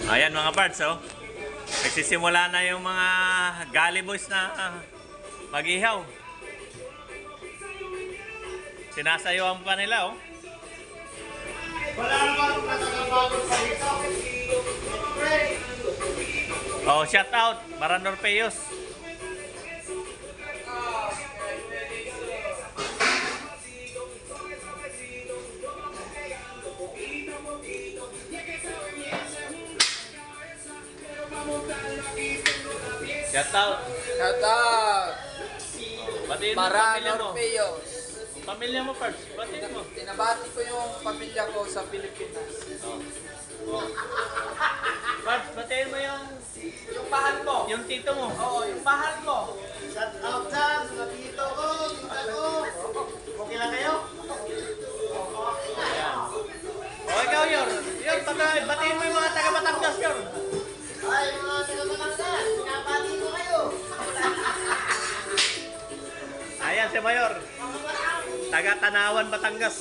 Ayan mga parts, oh. Nagsisimula na yung mga gully boys na mag-ihaw. Sinasayawan pa nila, oh. Wala naman nakakabagod pa dito. Oh, shout out, Maranor Peyos. Shout out. Shout out! Batiin mo pamilya mo. Maranor Peyos. Pamilya mo first. Batiin mo. Tinabati ko yung pamilya ko sa Pilipinas. First, batiin mo yung Mahal mo? yung tito mo. Oo, yung mahal mo. Shout out dyan sa tito ko, tita ko. Okay lang kayo? Ayan. O ikaw, Yor. Yor, batiin mo yung mga taga-Batangas, Yor. Ay, mga taga-Batangas, pinapati ko kayo. Ayan si Mayor. Taga-Tanawan, Batangas.